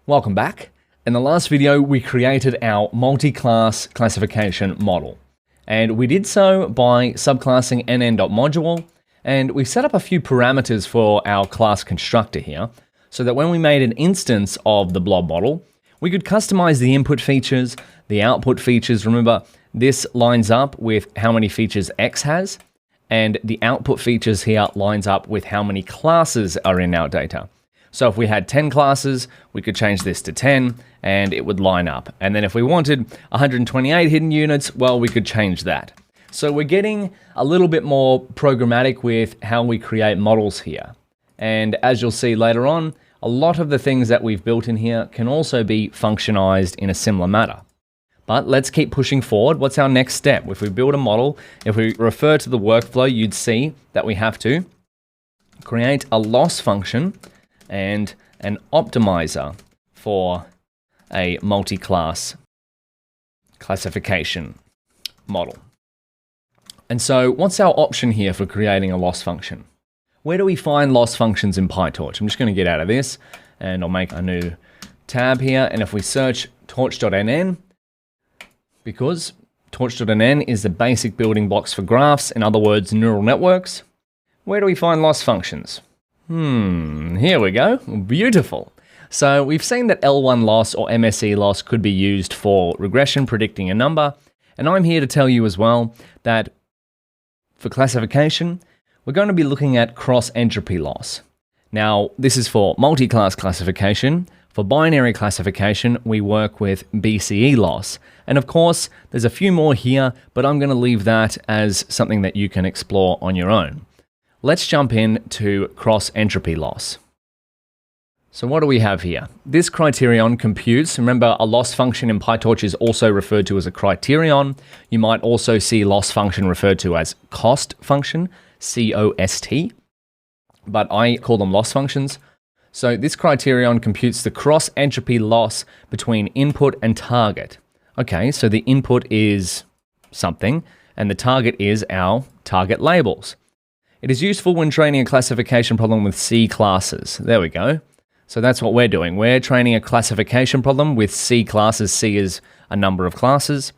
Welcome back. In the last video, we created our multi-class classification model. And we did so by subclassing nn.module, and we set up a few parameters for our class constructor here, so that when we made an instance of the blob model, we could customize the input features, the output features. Remember, this lines up with how many features X has, and the output features here lines up with how many classes are in our data. So if we had 10 classes, we could change this to 10 and it would line up. And then if we wanted 128 hidden units, well, we could change that. So we're getting a little bit more programmatic with how we create models here. And as you'll see later on, a lot of the things that we've built in here can also be functionized in a similar manner. But let's keep pushing forward. What's our next step? If we build a model, if we refer to the workflow, you'd see that we have to create a loss function and an optimizer for a multi-class classification model. And so what's our option here for creating a loss function? Where do we find loss functions in PyTorch? I'm just going to get out of this and I'll make a new tab here. And if we search torch.nn, because torch.nn is the basic building blocks for graphs, in other words, neural networks, where do we find loss functions? Here we go. Beautiful. So we've seen that L1 loss or MSE loss could be used for regression predicting a number. And I'm here to tell you as well that for classification, we're going to be looking at cross-entropy loss. Now, this is for multi-class classification. For binary classification, we work with BCE loss. And of course, there's a few more here, but I'm going to leave that as something that you can explore on your own. Let's jump in to cross-entropy loss. So what do we have here? This criterion computes. Remember, a loss function in PyTorch is also referred to as a criterion. You might also see loss function referred to as cost function, C-O-S-T, but I call them loss functions. So this criterion computes the cross-entropy loss between input and target. Okay, so the input is something, and the target is our target labels. It is useful when training a classification problem with C classes. There we go. So that's what we're doing. We're training a classification problem with C classes. C is a number of classes.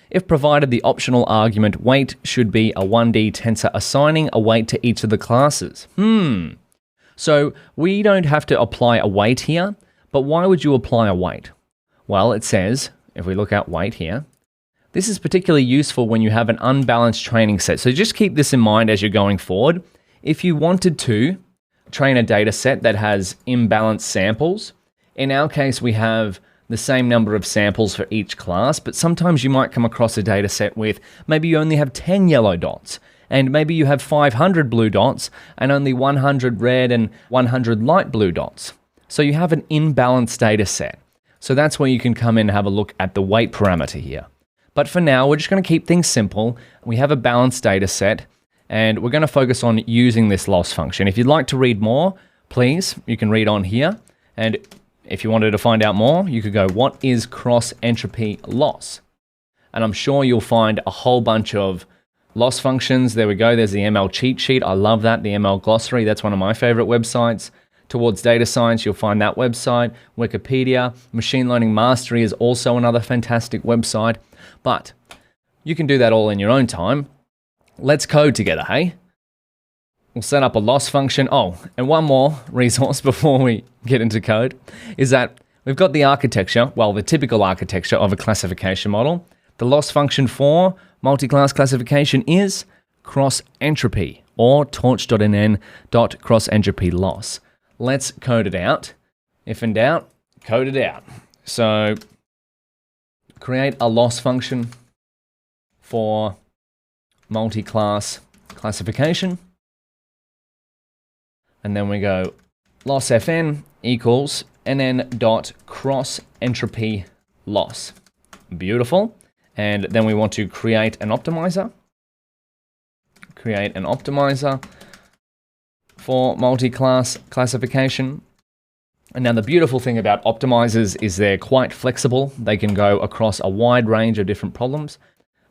If provided, the optional argument weight should be a 1D tensor assigning a weight to each of the classes. So we don't have to apply a weight here, but why would you apply a weight? Well, it says, if we look at weight here, this is particularly useful when you have an unbalanced training set. So just keep this in mind as you're going forward. If you wanted to train a data set that has imbalanced samples, in our case, we have the same number of samples for each class, but sometimes you might come across a data set with maybe you only have 10 yellow dots, and maybe you have 500 blue dots and only 100 red and 100 light blue dots. So you have an imbalanced data set. So that's where you can come in and have a look at the weight parameter here. But for now, we're just going to keep things simple. We have a balanced data set, and we're going to focus on using this loss function. If you'd like to read more, please, you can read on here. And if you wanted to find out more, you could go, what is cross-entropy loss? And I'm sure you'll find a whole bunch of loss functions. There we go. There's the ML cheat sheet. I love that. The ML glossary. That's one of my favorite websites. Towards Data Science, you'll find that website. Wikipedia. Machine Learning Mastery is also another fantastic website. But you can do that all in your own time. Let's code together, hey? We'll set up a loss function. Oh, and one more resource before we get into code is that we've got the architecture, well, the typical architecture of a classification model. The loss function for multi-class classification is cross-entropy, or torch.nn.cross-entropy loss. Let's code it out. If in doubt, code it out. So create a loss function for multi-class classification. And then we go loss fn equals nn.cross-entropy loss. Beautiful. And then we want to create an optimizer. Create an optimizer for multi-class classification. And now the beautiful thing about optimizers is they're quite flexible. They can go across a wide range of different problems.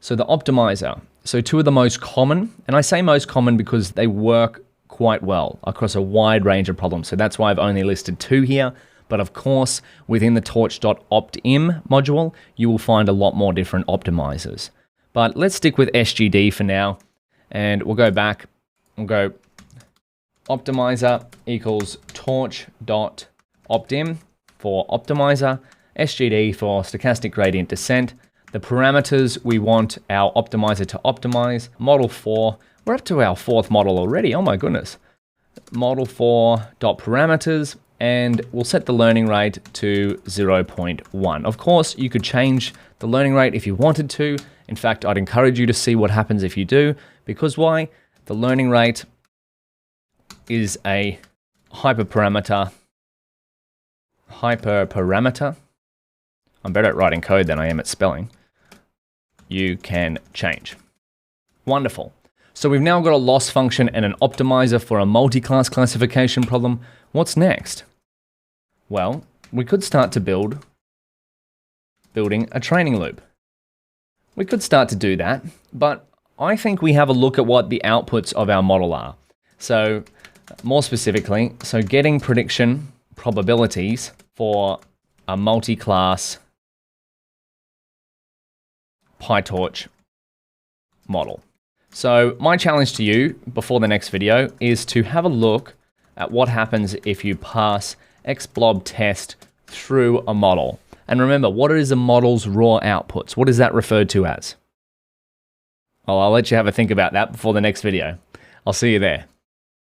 So the optimizer, so two of the most common, and I say most common because they work quite well across a wide range of problems. So that's why I've only listed two here, But of course, within the torch.optim module, you will find a lot more different optimizers. But let's stick with SGD for now, and we'll go back. We'll go optimizer equals torch.optim for optimizer, SGD for stochastic gradient descent. The parameters we want our optimizer to optimize. Model 4, we're up to our 4th model already, oh my goodness. Model 4.parameters, and we'll set the learning rate to 0.1. Of course, you could change the learning rate if you wanted to. In fact, I'd encourage you to see what happens if you do, because why? The learning rate is a hyperparameter. I'm better at writing code than I am at spelling. You can change. Wonderful. So we've now got a loss function and an optimizer for a multi-class classification problem. What's next? Well, we could start to building a training loop. We could start to do that, but I think we have a look at what the outputs of our model are. So more specifically, getting prediction probabilities for a multi-class PyTorch model. So my challenge to you before the next video is to have a look at what happens if you pass XBlob test through a model. And remember, what is a model's raw outputs? What is that referred to as? Well, I'll let you have a think about that before the next video. I'll see you there.